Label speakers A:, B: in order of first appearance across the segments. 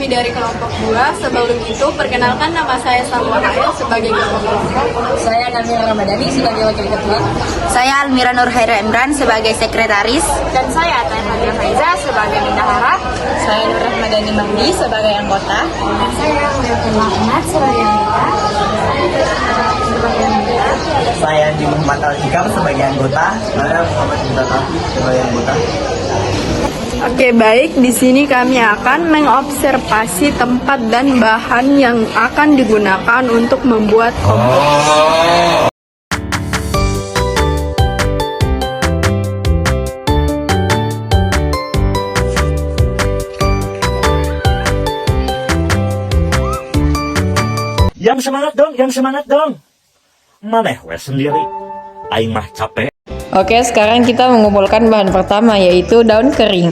A: kami dari kelompok 2. Sebelum itu, perkenalkan nama saya Salwa Hael sebagai kelompok.
B: Saya Namira Ramadhani sebagai wakil ketua.
C: Saya Almira Nurhaira Imran sebagai sekretaris.
A: Dan saya Ataya Fadia Faiza sebagai bendahara.
B: Saya Nur Rahmadani Mahdi sebagai anggota.
C: Dan saya Miratul Ahmad sebagai anggota.
D: Saya Andi Muhammad Al-Hikam sebagai anggota. Saya Muhammad Indra sebagai anggota.
A: Oke, baik. Di sini kami akan mengobservasi tempat dan bahan yang akan digunakan untuk membuat kompos.
E: Yang semangat dong. Maneh we sendiri. Aing mah capek.
B: Oke, sekarang kita mengumpulkan bahan pertama, yaitu daun kering.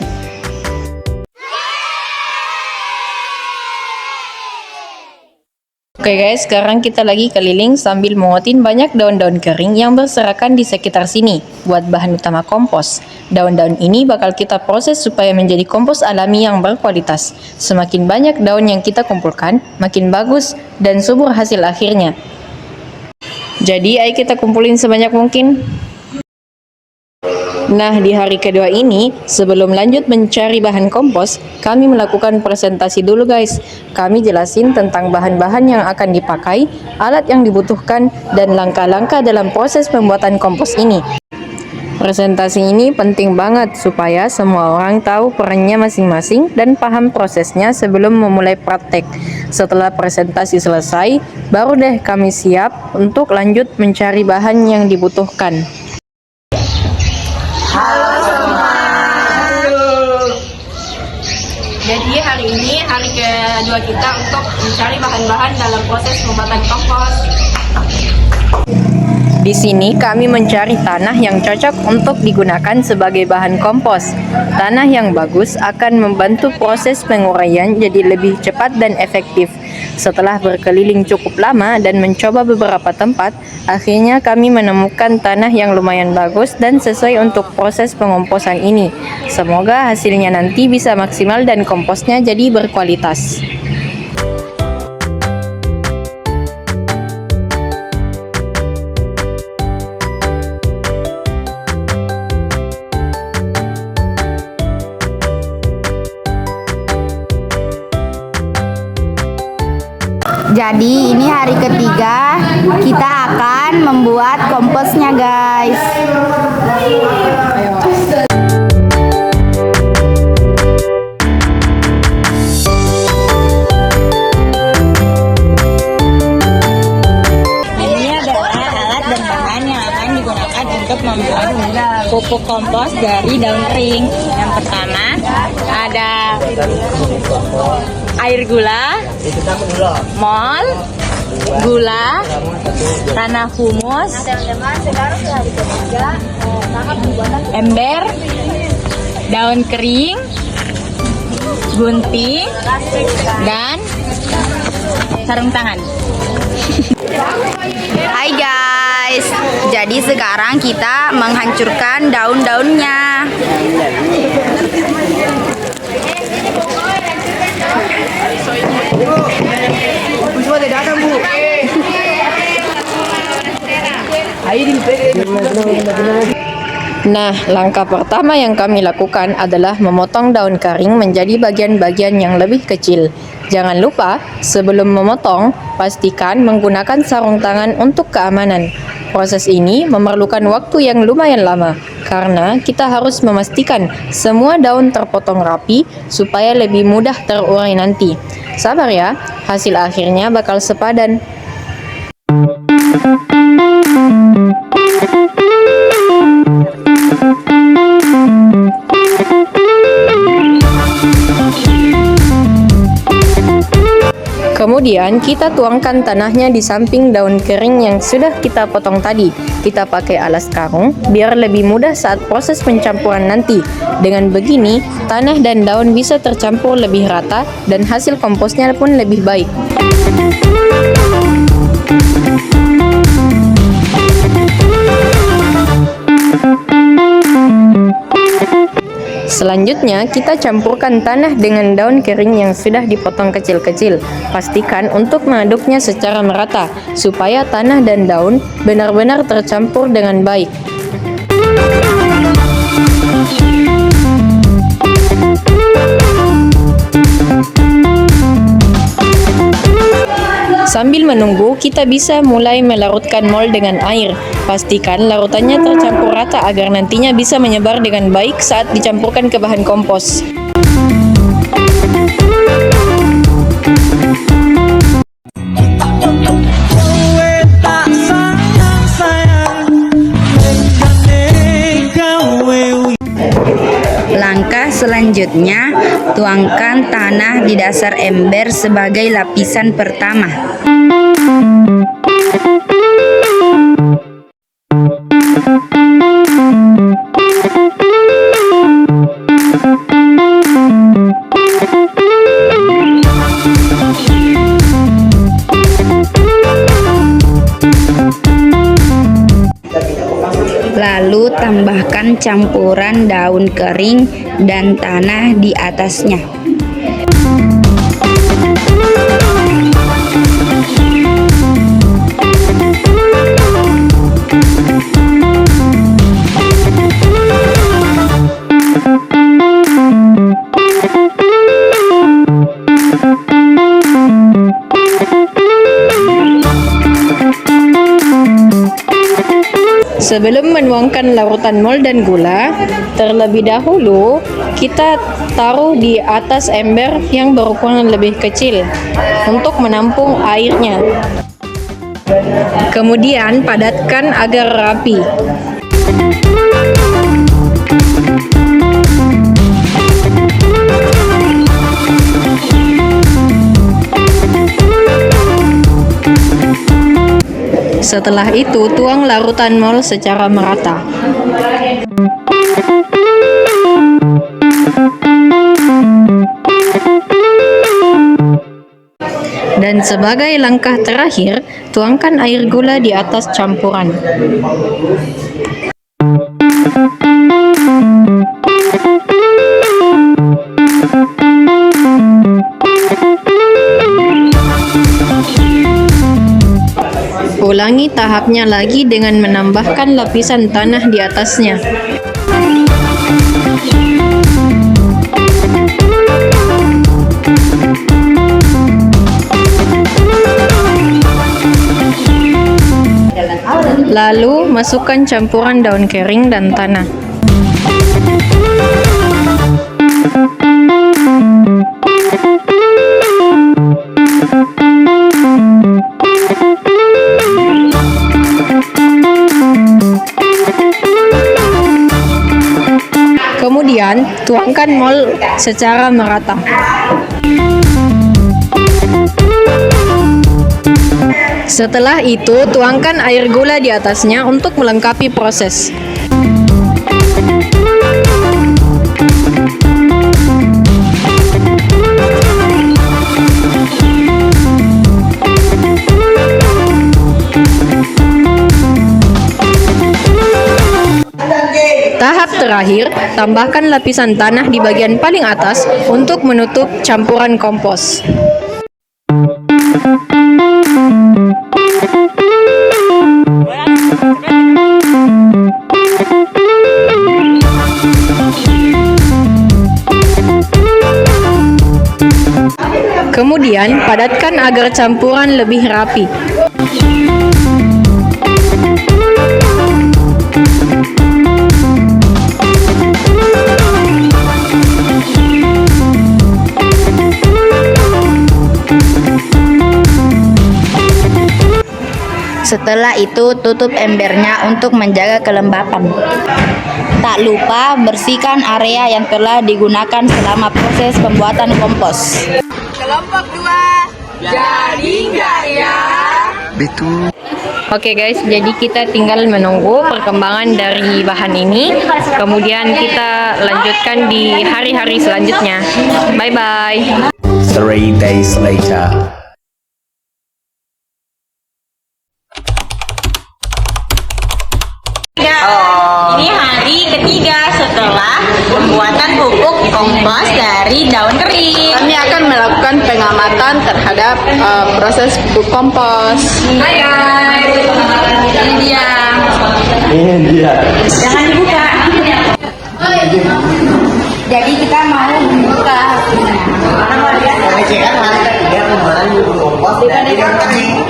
B: Oke guys, sekarang kita lagi keliling sambil mengotin banyak daun-daun kering yang berserakan di sekitar sini buat bahan utama kompos. Daun-daun ini bakal kita proses supaya menjadi kompos alami yang berkualitas. Semakin banyak daun yang kita kumpulkan, makin bagus dan subur hasil akhirnya. Jadi ayo kita kumpulin sebanyak mungkin. Nah, di hari kedua ini, sebelum lanjut mencari bahan kompos, kami melakukan presentasi dulu guys. Kami jelasin tentang bahan-bahan yang akan dipakai, alat yang dibutuhkan, dan langkah-langkah dalam proses pembuatan kompos ini. Presentasi ini penting banget supaya semua orang tahu perannya masing-masing dan paham prosesnya sebelum memulai praktek. Setelah presentasi selesai, baru deh kami siap untuk lanjut mencari bahan yang dibutuhkan.
C: Halo semua.
A: Jadi hari ini hari kedua kita untuk mencari bahan-bahan dalam proses pembuatan kompos.
B: Di sini kami mencari tanah yang cocok untuk digunakan sebagai bahan kompos. Tanah yang bagus akan membantu proses penguraian jadi lebih cepat dan efektif. Setelah berkeliling cukup lama dan mencoba beberapa tempat, akhirnya kami menemukan tanah yang lumayan bagus dan sesuai untuk proses pengomposan ini. Semoga hasilnya nanti bisa maksimal dan komposnya jadi berkualitas.
C: Jadi ini hari ketiga kita akan membuat komposnya guys.
B: Ini adalah alat dan bahan yang akan digunakan untuk membuat pupuk kompos dari daun kering. Yang pertama ada air gula, mol, gula, tanah humus, ember, daun kering, gunting, dan sarung tangan.
C: Hai guys, jadi sekarang kita menghancurkan daun-daunnya.
B: Nah, langkah pertama yang kami lakukan adalah memotong daun kering menjadi bagian-bagian yang lebih kecil. Jangan lupa, sebelum memotong, pastikan menggunakan sarung tangan untuk keamanan. Proses ini memerlukan waktu yang lumayan lama, karena kita harus memastikan semua daun terpotong rapi supaya lebih mudah terurai nanti. Sabar ya, hasil akhirnya bakal sepadan. Kemudian kita tuangkan tanahnya di samping daun kering yang sudah kita potong tadi. Kita pakai alas karung biar lebih mudah saat proses pencampuran nanti. Dengan begini, tanah dan daun bisa tercampur lebih rata dan hasil komposnya pun lebih baik. Selanjutnya, kita campurkan tanah dengan daun kering yang sudah dipotong kecil-kecil. Pastikan untuk mengaduknya secara merata, supaya tanah dan daun benar-benar tercampur dengan baik. Sambil menunggu, kita bisa mulai melarutkan mold dengan air. Pastikan larutannya tercampur rata agar nantinya bisa menyebar dengan baik saat dicampurkan ke bahan kompos.
C: Langkah selanjutnya, tuangkan tanah di dasar ember sebagai lapisan pertama. Lalu tambahkan campuran daun kering dan tanah di atasnya.
B: Sebelum menuangkan larutan mold dan gula, terlebih dahulu kita taruh di atas ember yang berukuran lebih kecil untuk menampung airnya. Kemudian padatkan agar rapi. Setelah itu, tuang larutan mold secara merata. Dan sebagai langkah terakhir, tuangkan air gula di atas campuran. Ulangi tahapnya lagi dengan menambahkan lapisan tanah di atasnya. Lalu, masukkan campuran daun kering dan tanah. Kemudian, tuangkan mold secara merata. Setelah itu, tuangkan air gula di atasnya untuk melengkapi proses. Tahap terakhir, tambahkan lapisan tanah di bagian paling atas untuk menutup campuran kompos. Kemudian, padatkan agar campuran lebih rapi.
C: Setelah itu, tutup embernya untuk menjaga kelembapan. Tak lupa bersihkan area yang telah digunakan selama proses pembuatan kompos.
A: Kelompok 2, jadi nggak ya?
B: Oke guys, jadi kita tinggal menunggu perkembangan dari bahan ini. Kemudian kita lanjutkan di hari-hari selanjutnya. Bye-bye.
F: 3 days later.
C: Ini hari ketiga setelah membuat pembuatan pupuk kompos dari daun kering.
A: Kami akan melakukan pengamatan terhadap proses pupuk kompos.
C: Hai guys, ini dia. Jangan dibuka. Jadi kita mau membuka.
D: Pengecekan hari ketiga pembuatan pupuk kompos dari daun kering.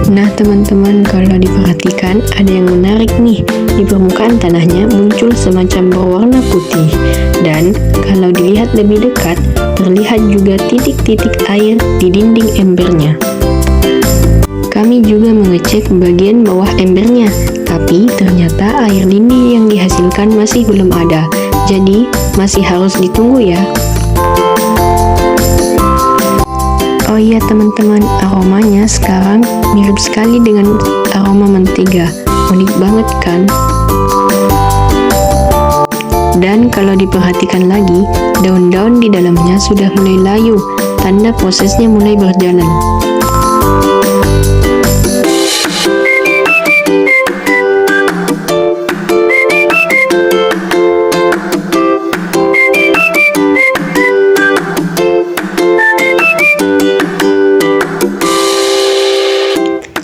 G: Nah teman-teman, kalau diperhatikan ada yang menarik nih. Di permukaan tanahnya muncul semacam berwarna putih. Dan kalau dilihat lebih dekat, terlihat juga titik-titik air di dinding embernya. Kami juga mengecek bagian bawah embernya, tapi ternyata air lindi yang dihasilkan masih belum ada. Jadi masih harus ditunggu ya. Oh iya teman-teman, aromanya sekarang mirip sekali dengan aroma mentega. Unik banget kan? Dan kalau diperhatikan lagi, daun-daun di dalamnya sudah mulai layu, tanda prosesnya mulai berjalan.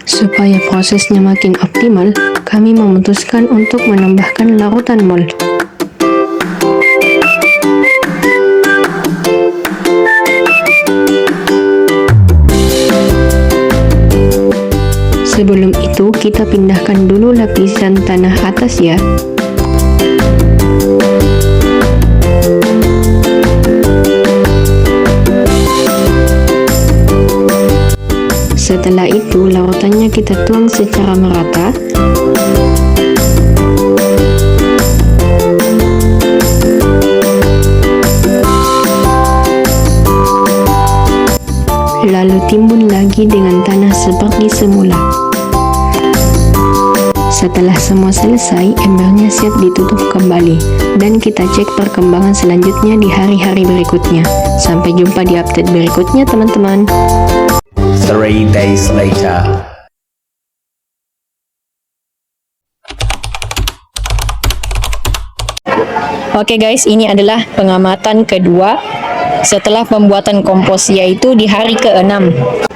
G: Supaya prosesnya makin optimal, kami memutuskan untuk menambahkan larutan mol. Sebelum itu, kita pindahkan dulu lapisan tanah atas ya. Setelah itu, larutannya kita tuang secara merata. Lalu timbun lagi dengan tanah seperti semula. Setelah semua selesai, embernya siap ditutup kembali. Dan kita cek perkembangan selanjutnya di hari-hari berikutnya. Sampai jumpa di update berikutnya teman-teman.
F: 3 days later.
B: Oke guys, ini adalah pengamatan kedua setelah pembuatan kompos, yaitu di hari ke-6.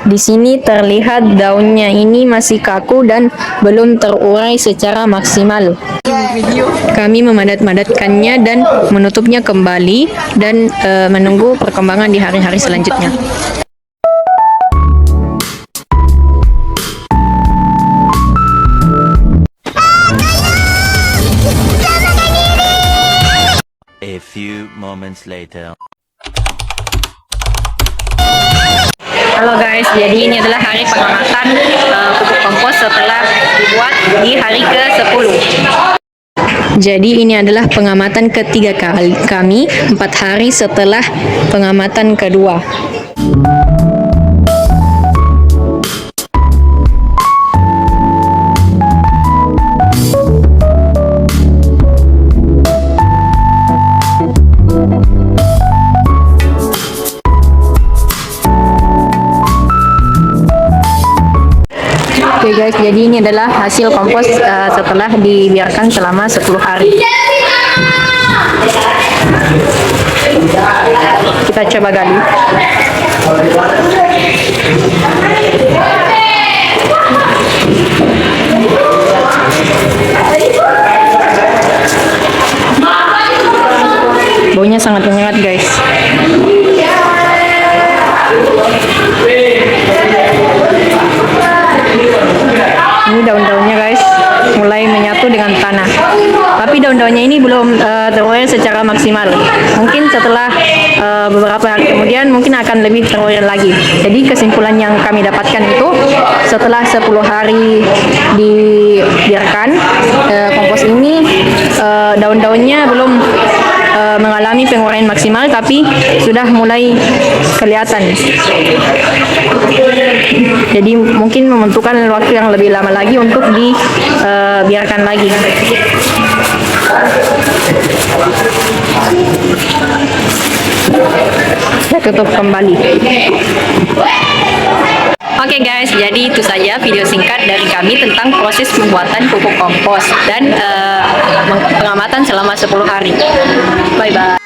B: Di sini terlihat daunnya ini masih kaku dan belum terurai secara maksimal. Kami memadat-madatkannya dan menutupnya kembali dan menunggu perkembangan di hari-hari selanjutnya.
H: A few moments later.
B: Halo guys, jadi ini adalah hari pengamatan pupuk kompos setelah dibuat di hari ke-10. Jadi ini adalah pengamatan ketiga kami 4 hari setelah pengamatan kedua. Oke guys, jadi ini adalah hasil kompos setelah dibiarkan selama 10 hari. Kita coba gali. Baunya sangat menyengat guys. Ini daun-daunnya guys mulai menyatu dengan tanah, tapi daun-daunnya ini belum terurai secara maksimal. Mungkin setelah beberapa hari kemudian mungkin akan lebih terurai lagi. Jadi kesimpulan yang kami dapatkan itu setelah 10 hari dibiarkan kompos ini, daun-daunnya mengalami penguraian maksimal, tapi sudah mulai kelihatan. Jadi mungkin membutuhkan waktu yang lebih lama lagi untuk dibiarkan lagi. Saya tutup kembali. Oke guys, jadi itu saja video singkat dari kami tentang proses pembuatan pupuk kompos dan pengamatan selama 10 hari. Bye bye.